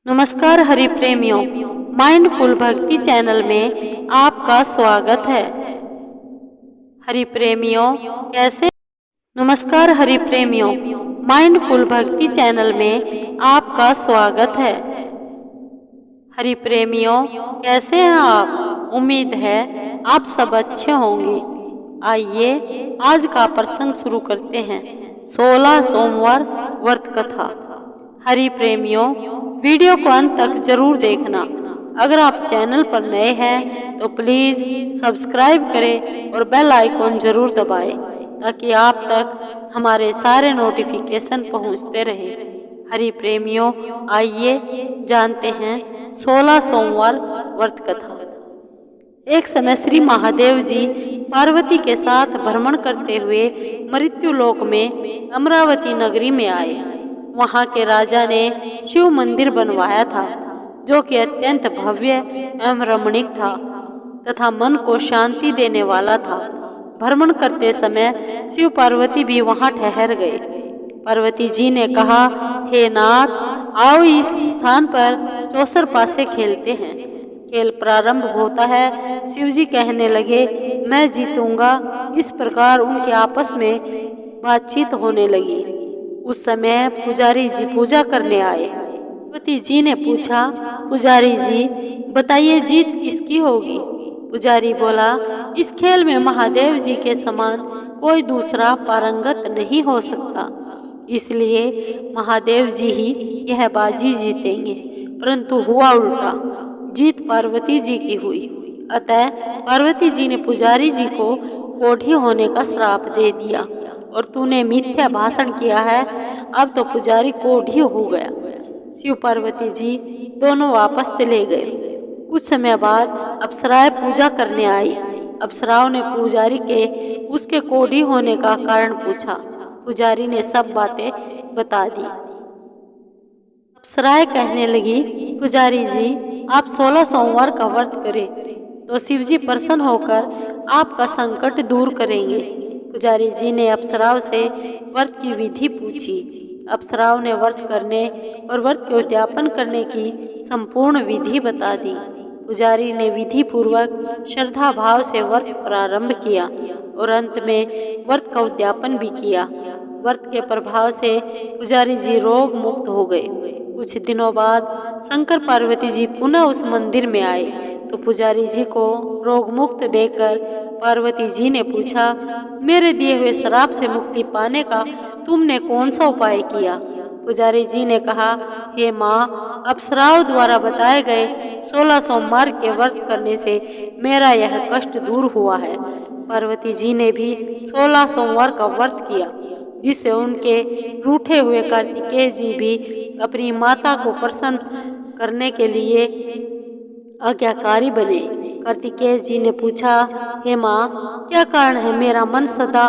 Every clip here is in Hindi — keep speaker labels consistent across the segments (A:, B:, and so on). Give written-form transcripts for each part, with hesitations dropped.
A: नमस्कार हरि प्रेमियों, माइंडफुल भक्ति चैनल में आपका स्वागत है। हरि प्रेमियों कैसे नमस्कार हरि प्रेमियों, माइंडफुल भक्ति चैनल में आपका स्वागत है। हरि प्रेमियों कैसे हैं आप? उम्मीद है आप सब अच्छे होंगे। आइए आज का प्रसंग शुरू करते हैं। 16 सोमवार व्रत कथा। हरि प्रेमियों वीडियो को अंत तक जरूर देखना। अगर आप चैनल पर नए हैं तो प्लीज सब्सक्राइब करें और बेल आइकॉन जरूर दबाएं ताकि आप तक हमारे सारे नोटिफिकेशन पहुंचते रहे। हरि प्रेमियों आइए जानते हैं 16 सोमवार व्रत कथा। एक समय श्री महादेव जी पार्वती के साथ भ्रमण करते हुए मृत्युलोक में अमरावती नगरी में आए। वहां के राजा ने शिव मंदिर बनवाया था जो कि अत्यंत भव्य एवं रमणीक था तथा मन को शांति देने वाला था। भ्रमण करते समय शिव पार्वती भी वहां ठहर गए। पार्वती जी ने कहा, हे नाथ, आओ इस स्थान पर चौसर पासे खेलते हैं। खेल प्रारंभ होता है। शिव जी कहने लगे, मैं जीतूंगा। इस प्रकार उनके आपस में बातचीत होने लगी। उस समय पुजारी जी पूजा करने आए। पार्वती जी ने पूछा, पुजारी जी बताइए जीत किसकी होगी? पुजारी बोला, इस खेल में महादेव जी के समान कोई दूसरा पारंगत नहीं हो सकता, इसलिए महादेव जी ही यह बाजी जीतेंगे। परंतु हुआ उल्टा, जीत पार्वती जी की हुई। अतः पार्वती जी ने पुजारी जी को कोढ़ी होने का श्राप दे दिया और तूने मिथ्या भाषण किया है, अब तो पुजारी कोढ़ी हो गया। शिव पार्वती जी दोनों वापस चले गए। कुछ समय बाद अप्सराएं पूजा करने आई। अप्सराओं ने पुजारी के उसके कोढ़ी होने का कारण पूछा। पुजारी ने सब बातें बता दी। अप्सराएं कहने लगी, पुजारी जी आप 16 सोमवार का व्रत करें तो शिव जी प्रसन्न होकर आपका संकट दूर करेंगे। पुजारी जी ने अप्सराओं से व्रत की विधि पूछी। अप्सराओं ने व्रत करने और व्रत के उद्यापन करने की संपूर्ण विधि बता दी। पुजारी ने विधि पूर्वक श्रद्धा भाव से व्रत प्रारंभ किया और अंत में व्रत का उद्यापन भी किया। व्रत के प्रभाव से पुजारी जी रोग मुक्त हो गए। कुछ दिनों बाद शंकर पार्वती जी पुनः उस मंदिर में आए तो पुजारी जी को रोग मुक्त देखकर पार्वती जी ने पूछा, मेरे दिए हुए श्राप से मुक्ति पाने का तुमने कौन सा उपाय किया? पुजारी जी ने कहा, हे माँ, अप्सराओं द्वारा बताए गए 16 सोमवार के व्रत करने से मेरा यह कष्ट दूर हुआ है। पार्वती जी ने भी 16 सोमवार का व्रत किया जिससे उनके रूठे हुए कार्तिकेय जी भी अपनी माता को प्रसन्न करने के लिए आज्ञाकारी बने। कार्तिकेय जी ने पूछा, हे माँ, क्या कारण है मेरा मन सदा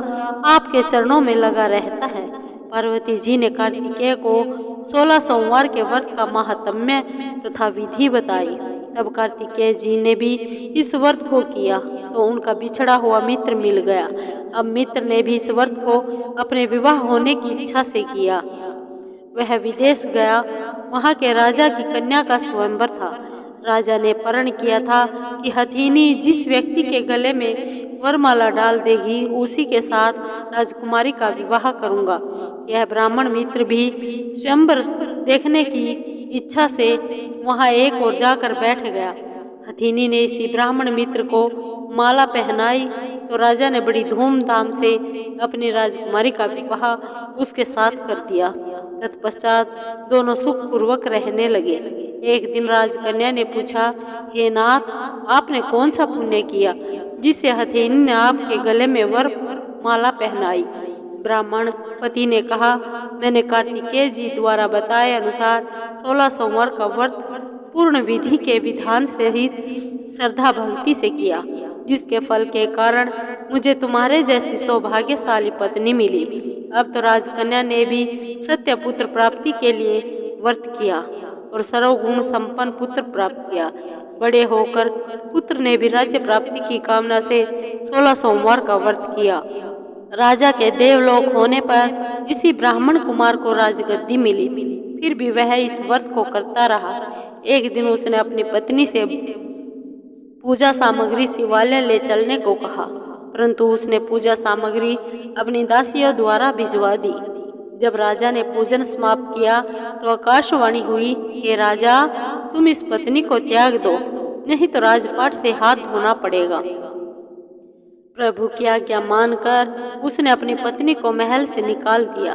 A: आपके चरणों में लगा रहता है? पार्वती जी ने कार्तिकेय को 16 सोमवार के व्रत का महात्म्य तथा विधि बताई। तब कार्तिकेय जी ने भी इस व्रत को किया तो उनका बिछड़ा हुआ मित्र मिल गया। अब मित्र ने भी इस व्रत को अपने विवाह होने की इच्छा से किया। वह विदेश गया। वहां के राजा की कन्या का स्वयंवर था। राजा ने प्रण किया था कि हथिनी जिस व्यक्ति के गले में वरमाला डाल देगी उसी के साथ राजकुमारी का विवाह करूंगा। यह ब्राह्मण मित्र भी स्वयंवर देखने की इच्छा से वहां एक ओर जाकर बैठ गया। हथिनी ने इसी ब्राह्मण मित्र को माला पहनाई तो राजा ने बड़ी धूमधाम से अपनी राजकुमारी का विवाह उसके साथ कर दिया। तत्पश्चात दोनों सुख पूर्वक रहने लगे। एक दिन राजकन्या ने पूछा, हे नाथ, आपने कौन सा पुण्य किया जिससे हथिनी ने आपके गले में वर माला पहनाई? ब्राह्मण पति ने कहा, मैंने कार्तिकेय जी द्वारा बताए अनुसार 16 सोमवार का व्रत पूर्ण विधि के विधान सहित श्रद्धा भक्ति से किया, जिसके फल के कारण मुझे तुम्हारे जैसी सौभाग्यशाली पत्नी मिली। अब तो राजकन्या ने भी सत्य पुत्र प्राप्ति के लिए व्रत किया और सर्वगुण संपन्न पुत्र प्राप्त किया। बड़े होकर पुत्र ने भी राज्य प्राप्ति की कामना से 16 सोमवार का व्रत किया। राजा के देवलोक होने पर इसी ब्राह्मण कुमार को राजगद्दी मिली। फिर भी वह इस व्रत को करता रहा। एक दिन उसने अपनी पत्नी से पूजा सामग्री शिवालय ले चलने को कहा, परंतु उसने पूजा सामग्री अपनी दासियों द्वारा भिजवा दी। जब राजा ने पूजन समाप्त किया तो आकाशवाणी हुई, हे राजा, तुम इस पत्नी को त्याग दो, नहीं तो राजपाट से हाथ धोना पड़ेगा। प्रभु की आज्ञा मानकर उसने अपनी पत्नी को महल से निकाल दिया।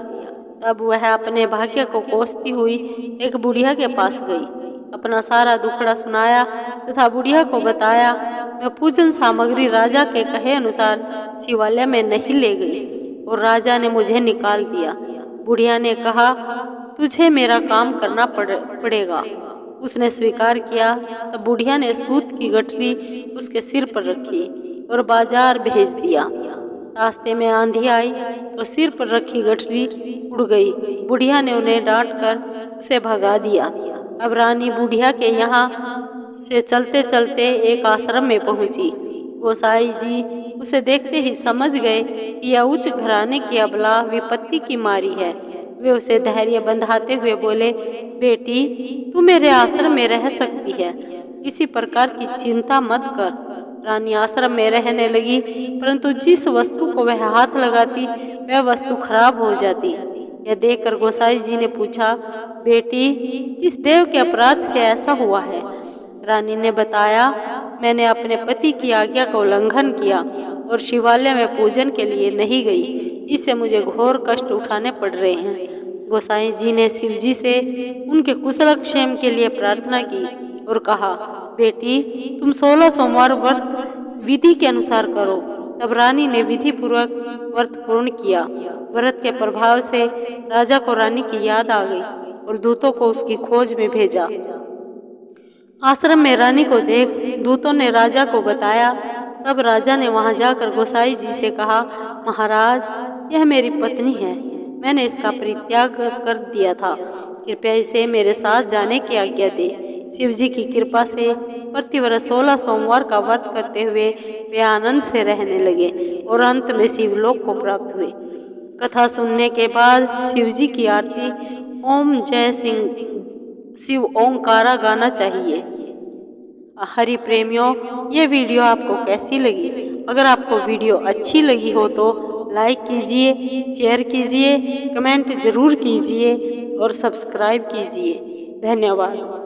A: तब वह अपने भाग्य को कोसती हुई एक बुढ़िया के पास गई, अपना सारा दुखड़ा सुनाया तथा बुढ़िया को बताया, मैं पूजन सामग्री राजा के कहे अनुसार शिवालय में नहीं ले गई और राजा ने मुझे निकाल दिया। बुढ़िया ने कहा, तुझे मेरा काम करना पड़ेगा। उसने स्वीकार किया। तब बुढ़िया ने सूत की गठरी उसके सिर पर रखी और बाजार भेज दिया। रास्ते में आंधी आई तो सिर पर रखी गठरी उड़ गई। बुढ़िया ने उन्हें डांटकर उसे भगा दिया। अब रानी बुढ़िया के यहाँ से चलते चलते एक आश्रम में पहुंची। गोसाई जी उसे देखते ही समझ गए कि यह उच्च घराने की अबला विपत्ति की मारी है। वे उसे धैर्य बंधाते हुए बोले, बेटी, तू मेरे आश्रम में रह सकती है, किसी प्रकार की चिंता मत कर। रानी आश्रम में रहने लगी, परंतु जिस वस्तु को वह हाथ लगाती वह वस्तु खराब हो जाती। यह देखकर गोसाई जी ने पूछा, बेटी, किस देव के अपराध से ऐसा हुआ है? रानी ने बताया, मैंने अपने पति की आज्ञा का उल्लंघन किया और शिवालय में पूजन के लिए नहीं गई, इससे मुझे घोर कष्ट उठाने पड़ रहे हैं। गोसाई जी ने शिव जी से उनके कुशल क्षेम के लिए प्रार्थना की और कहा, बेटी, तुम 16 सोमवार व्रत विधि के अनुसार करो। तब रानी ने विधि पूर्वक व्रत पूर्ण किया। व्रत के प्रभाव से राजा को रानी की याद आ गई और दूतों को उसकी खोज में भेजा। आश्रम में रानी को देख दूतों ने राजा को बताया। तब राजा ने वहां जाकर गोसाई जी से कहा, महाराज, यह मेरी पत्नी है, मैंने इसका परित्याग कर दिया था, कृपया इसे मेरे साथ जाने की आज्ञा दे। शिव जी की कृपा से प्रतिवर्ष 16 सोमवार का व्रत करते हुए वे आनंद से रहने लगे और अंत में शिवलोक को प्राप्त हुए। कथा सुनने के बाद शिव जी की आरती ओम जय सिंह शिव ओंकारा गाना चाहिए। हरि प्रेमियों, ये वीडियो आपको कैसी लगी? अगर आपको वीडियो अच्छी लगी हो तो लाइक कीजिए, शेयर कीजिए, कमेंट जरूर कीजिए और सब्सक्राइब कीजिए। धन्यवाद।